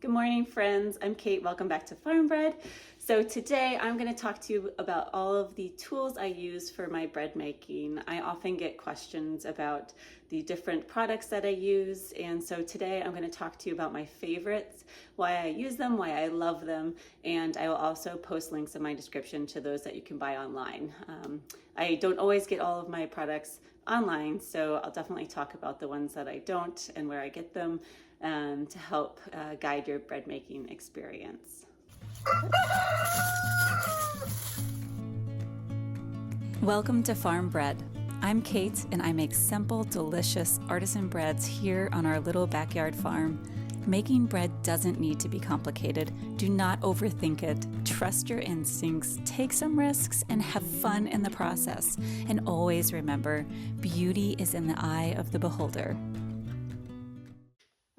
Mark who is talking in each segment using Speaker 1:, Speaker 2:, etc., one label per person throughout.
Speaker 1: Good morning, friends. I'm Kate. Welcome back to FARMBREAD. So today I'm going to talk to you about all of the tools I use for my bread making. I often get questions about the different products that I use, and so today I'm going to talk to you about my favorites, why I use them, why I love them, and I will also post links in my description to those that you can buy online. I don't always get all of my products online, so I'll definitely talk about the ones that I don't and where I get them to help guide your bread making experience.
Speaker 2: Welcome to FARMBREAD. I'm Kate and I make simple, delicious artisan breads here on our little backyard farm. Making bread doesn't need to be complicated. Do not overthink it. Trust your instincts, take some risks, and have fun in the process. And always remember, beauty is in the eye of the beholder.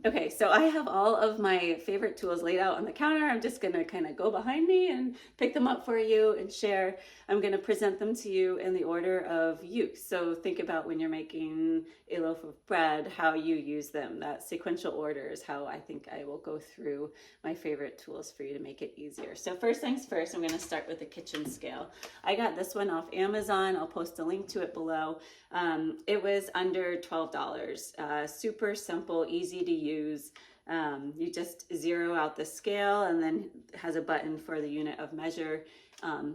Speaker 1: Okay, so I have all of my favorite tools laid out on the counter. I'm just gonna kind of go behind me and pick them up for you and share. I'm gonna present them to you in the order of use. So think about when you're making a loaf of bread, how you use them. That sequential order is how I think I will go through my favorite tools for you to make it easier. So first things first, I'm gonna start with the kitchen scale. I got this one off Amazon. I'll post a link to it below. It was under $12. Super simple, easy to use. You just zero out the scale and then it has a button for the unit of measure.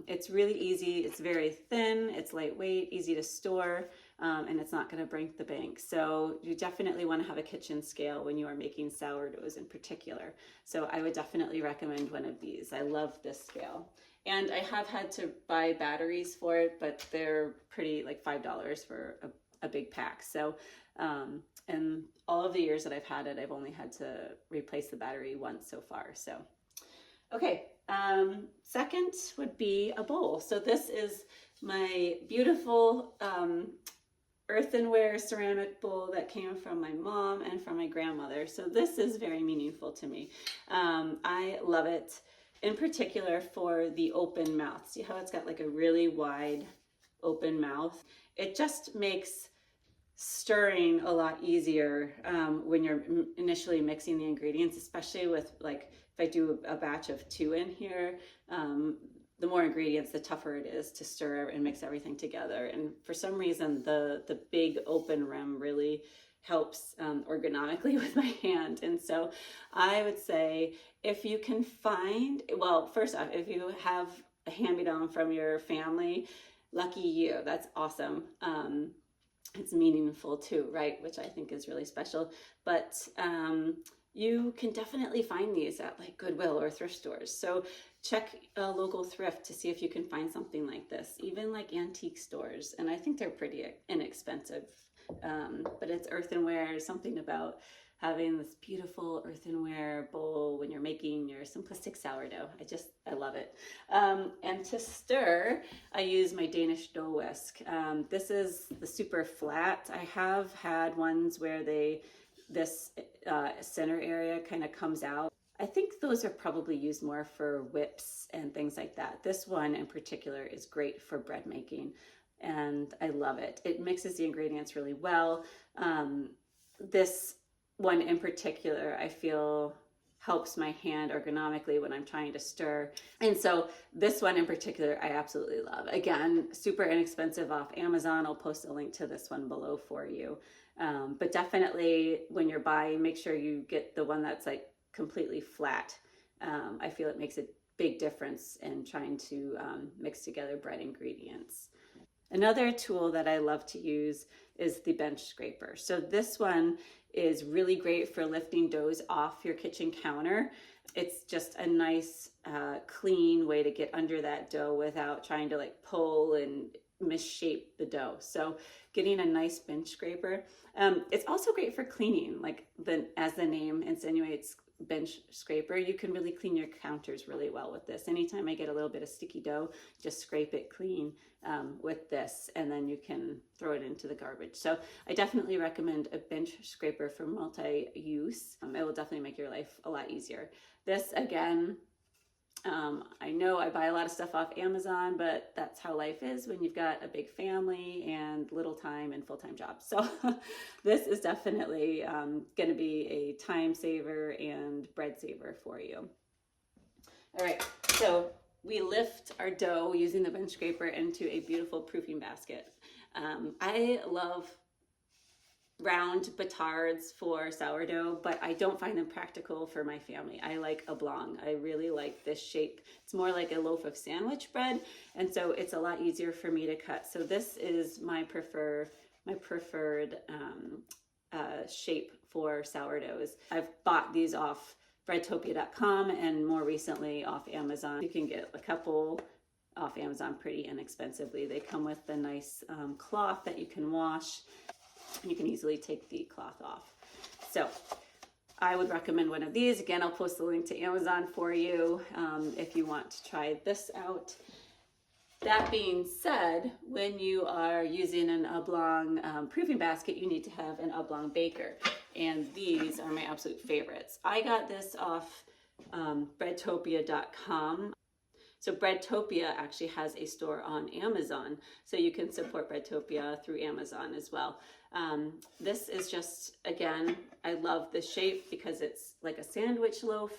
Speaker 1: It's really easy. It's very thin. It's lightweight, easy to store, and it's not going to break the bank. So you definitely want to have a kitchen scale when you are making sourdoughs in particular. So I would definitely recommend one of these. I love this scale. And I have had to buy batteries for it, but they're pretty, like $5 for a big pack. So, and all of the years that I've had it, I've only had to replace the battery once so far. So, okay. Second would be a bowl. So this is my beautiful earthenware ceramic bowl that came from my mom and from my grandmother. So this is very meaningful to me. I love it in particular for the open mouth. See how it's got like a really wide open mouth? It just makes stirring a lot easier when you're initially mixing the ingredients, especially with, like, if I do a batch of 2 in here, the more ingredients, the tougher it is to stir and mix everything together. And for some reason, the big open rim really helps ergonomically with my hand. And so I would say if you can find, well, first off, if you have a hand-me-down from your family, lucky you, that's awesome. It's meaningful too, right? Which I think is really special. But you can definitely find these at like Goodwill or thrift stores. So check a local thrift to see if you can find something like this, even like antique stores. And I think they're pretty inexpensive. But it's earthenware, something about having this beautiful earthenware bowl when you're making your simplistic sourdough. I love it. And to stir, I use my Danish dough whisk. This is the super flat. I have had ones where this center area kind of comes out. I think those are probably used more for whips and things like that. This one in particular is great for bread making, and I love it. It mixes the ingredients really well. This one in particular, I feel helps my hand ergonomically when I'm trying to stir. And so this one in particular, I absolutely love. Again, super inexpensive off Amazon. I'll post a link to this one below for you. But definitely when you're buying, make sure you get the one that's like completely flat. I feel it makes a big difference in trying to mix together bread ingredients. Another tool that I love to use is the bench scraper. So this one is really great for lifting doughs off your kitchen counter. It's just a nice, clean way to get under that dough without trying to like pull and misshape the dough. So getting a nice bench scraper. It's also great for cleaning, like as the name insinuates, bench scraper. You can really clean your counters really well with this. Anytime I get a little bit of sticky dough, just scrape it clean with this, and then you can throw it into the garbage. So I definitely recommend a bench scraper for multi-use. It will definitely make your life a lot easier. This, again, I know I buy a lot of stuff off Amazon, but that's how life is when you've got a big family and little time and full-time jobs. So this is definitely going to be a time saver and bread saver for you. All right, so we lift our dough using the bench scraper into a beautiful proofing basket. I love round batards for sourdough, but I don't find them practical for my family. I like oblong. I really like this shape. It's more like a loaf of sandwich bread, and so it's a lot easier for me to cut. So this is my preferred shape for sourdoughs. I've bought these off breadtopia.com and more recently off Amazon. You can get a couple off Amazon pretty inexpensively. They come with a nice cloth that you can wash. You can easily take the cloth off. So I would recommend one of these. Again, I'll post the link to Amazon for you if you want to try this out. That being said, when you are using an oblong proofing basket, you need to have an oblong baker. And these are my absolute favorites. I got this off breadtopia.com. So Breadtopia actually has a store on Amazon, so you can support Breadtopia through Amazon as well. This is just, again, I love the shape because it's like a sandwich loaf.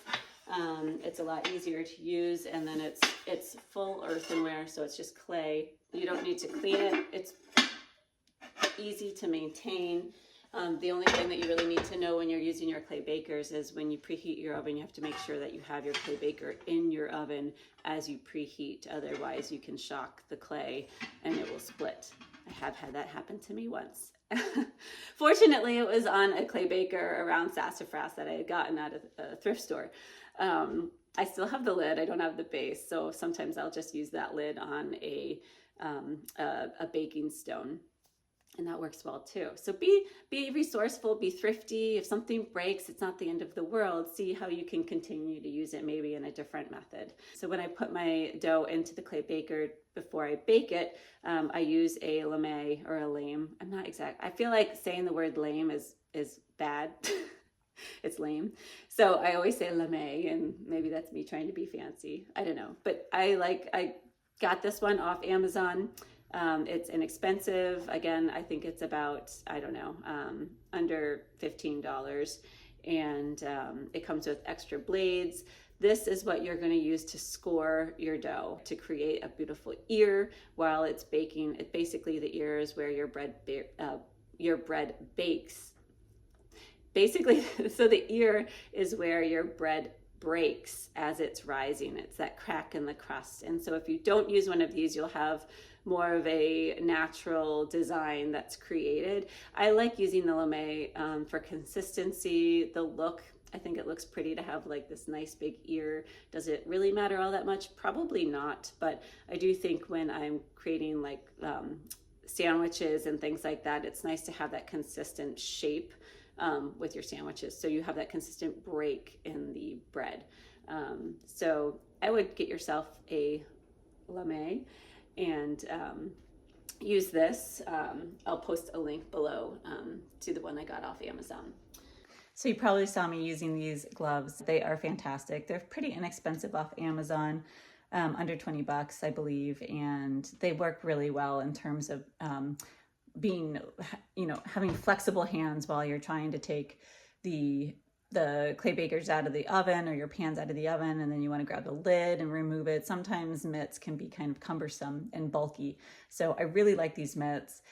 Speaker 1: It's a lot easier to use, and then it's full earthenware, so it's just clay. You don't need to clean it. It's easy to maintain. The only thing that you really need to know when you're using your clay bakers is when you preheat your oven, you have to make sure that you have your clay baker in your oven as you preheat. Otherwise, you can shock the clay and it will split. I have had that happen to me once. Fortunately, it was on a clay baker around Sassafras that I had gotten at a thrift store. I still have the lid. I don't have the base, so sometimes I'll just use that lid on a baking stone. And that works well too. So be resourceful, be thrifty. If something breaks, it's not the end of the world. See how you can continue to use it maybe in a different method. So when I put my dough into the clay baker before I bake it, I use a lame or a lame. I'm not exact. I feel like saying the word lame is bad. It's lame. So I always say lame, and maybe that's me trying to be fancy. I don't know. But I got this one off Amazon. It's inexpensive. Again, I think it's about, I don't know, under $15. And it comes with extra blades. This is what you're going to use to score your dough to create a beautiful ear while it's baking. Basically, the ear is where your bread bakes. Basically, so the ear is where your bread breaks as it's rising. It's that crack in the crust. And so if you don't use one of these, you'll have more of a natural design that's created. I like using the lame for consistency, the look. I think it looks pretty to have like this nice big ear. Does it really matter all that much? Probably not, but I do think when I'm creating like sandwiches and things like that, it's nice to have that consistent shape with your sandwiches, so you have that consistent break in the bread. So I would get yourself a lame and use this. I'll post a link below to the one I got off Amazon.
Speaker 2: So you probably saw me using these gloves. They are fantastic. They're pretty inexpensive off Amazon, under $20, I believe, and they work really well in terms of being, having flexible hands while you're trying to take the clay bakers out of the oven or your pans out of the oven, and then you want to grab the lid and remove it. Sometimes mitts can be kind of cumbersome and bulky. So I really like these mitts.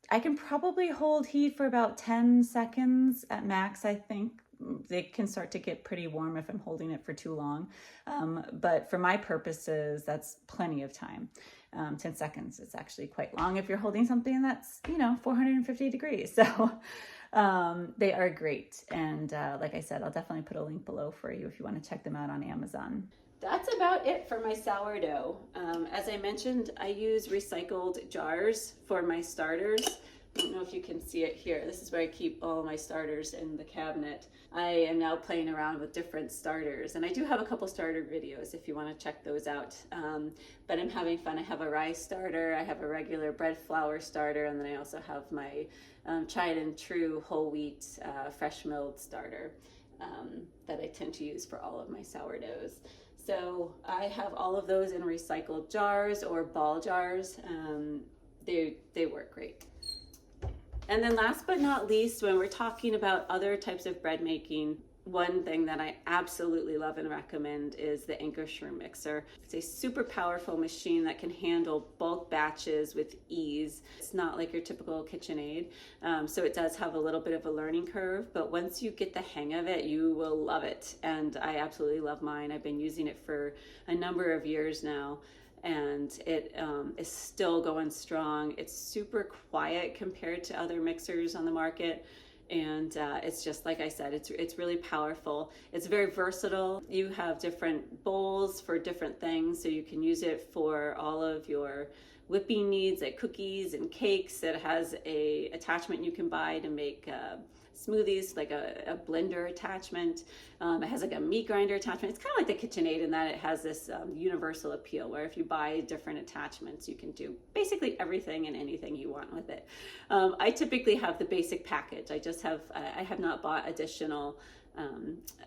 Speaker 2: I can probably hold heat for about 10 seconds at max, I think. They can start to get pretty warm if I'm holding it for too long. But for my purposes, that's plenty of time. 10 seconds is actually quite long if you're holding something that's, 450 degrees. So they are great. And like I said, I'll definitely put a link below for you if you want to check them out on Amazon.
Speaker 1: That's about it for my sourdough. As I mentioned, I use recycled jars for my starters. I don't know if you can see it here. This is where I keep all my starters in the cabinet. I am now playing around with different starters, and I do have a couple starter videos if you want to check those out. But I'm having fun. I have a rice starter, I have a regular bread flour starter, and then I also have my tried and true whole wheat fresh milled starter that I tend to use for all of my sourdoughs. So I have all of those in recycled jars or ball jars. They work great. And then last but not least, when we're talking about other types of bread making, one thing that I absolutely love and recommend is the Ankarsrum mixer. It's a super powerful machine that can handle bulk batches with ease. It's not like your typical KitchenAid, so it does have a little bit of a learning curve, but once you get the hang of it, you will love it. And I absolutely love mine. I've been using it for a number of years now, and it is still going strong. It's super quiet compared to other mixers on the market. And it's just like I said, it's really powerful. It's very versatile. You have different bowls for different things, so you can use it for all of your whipping needs, like cookies and cakes. It has a attachment you can buy to make smoothies, like a blender attachment. It has like a meat grinder attachment. It's kind of like the KitchenAid in that it has this universal appeal, where if you buy different attachments, you can do basically everything and anything you want with it. I typically have the basic package. I have not bought additional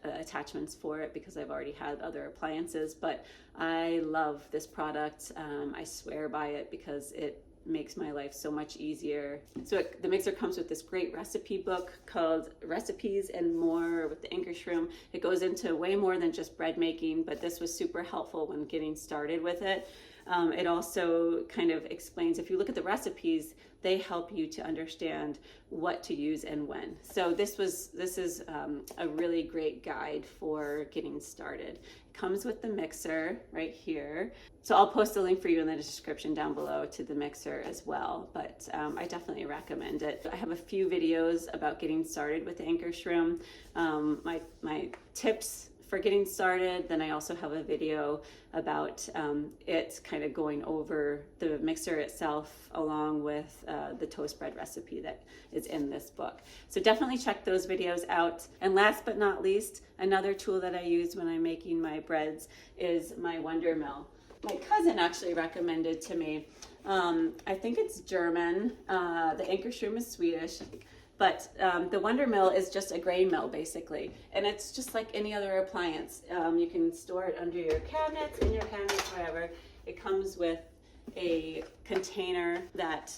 Speaker 1: attachments for it because I've already had other appliances, but I love this product. I swear by it because it makes my life so much easier. So the mixer comes with this great recipe book called Recipes and More with the Ankarsrum. It goes into way more than just bread making, but this was super helpful when getting started with it. It also kind of explains, if you look at the recipes, they help you to understand what to use and when. So this is a really great guide for getting started. It comes with the mixer right here. So I'll post a link for you in the description down below to the mixer as well, but I definitely recommend it. I have a few videos about getting started with the Ankarsrum, my tips for getting started. Then I also have a video about it kind of going over the mixer itself along with the toast bread recipe that is in this book. So definitely check those videos out. And last but not least, another tool that I use when I'm making my breads is my Wondermill. My cousin actually recommended to me, I think it's German, the Ankarsrum is Swedish, but the Wondermill is just a grain mill basically, and it's just like any other appliance. You can store it under your cabinets, in your cabinets, wherever. It comes with a container that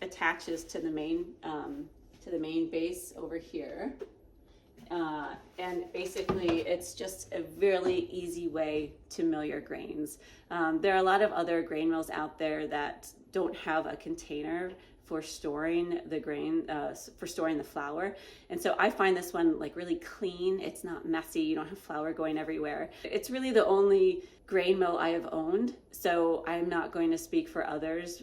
Speaker 1: attaches to the main base over here. And basically it's just a really easy way to mill your grains. There are a lot of other grain mills out there that don't have a container for storing the grain, for storing the flour. And so I find this one like really clean. It's not messy. You don't have flour going everywhere. It's really the only grain mill I have owned. So I'm not going to speak for others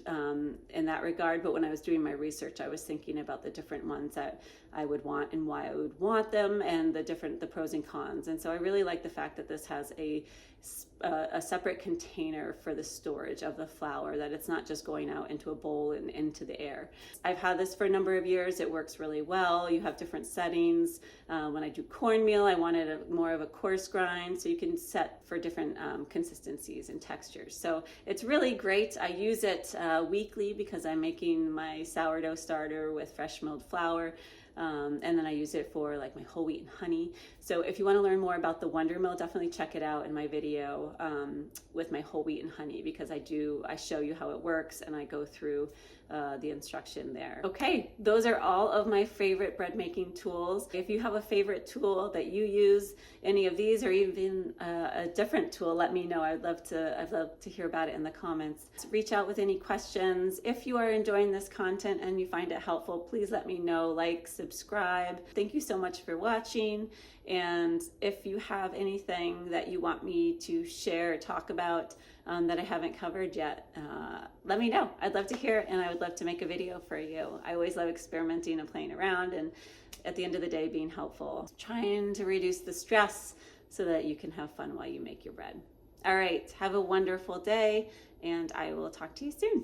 Speaker 1: in that regard. But when I was doing my research, I was thinking about the different ones that I would want and why I would want them, and the pros and cons. And so I really like the fact that this has a separate container for the storage of the flour, that it's not just going out into a bowl and into the air. I've had this for a number of years. It works really well. You have different settings. When I do cornmeal, I wanted more of a coarse grind, so you can set for different consistencies and textures. So it's really great. I use it weekly because I'm making my sourdough starter with fresh milled flour. And then I use it for like my whole wheat and honey. So if you want to learn more about the Wondermill, definitely check it out in my video with my whole wheat and honey, because I show you how it works and I go through the instruction there. Okay, those are all of my favorite bread making tools. If you have a favorite tool that you use, any of these, or even a different tool, let me know. I'd love to hear about it in the comments. Reach out with any questions. If you are enjoying this content and you find it helpful, please let me know. Like, subscribe. Thank you so much for watching. And if you have anything that you want me to share or talk about that I haven't covered yet, let me know. I'd love to hear it, and I would love to make a video for you. I always love experimenting and playing around, and at the end of the day, being helpful. Trying to reduce the stress so that you can have fun while you make your bread. All right, have a wonderful day, and I will talk to you soon.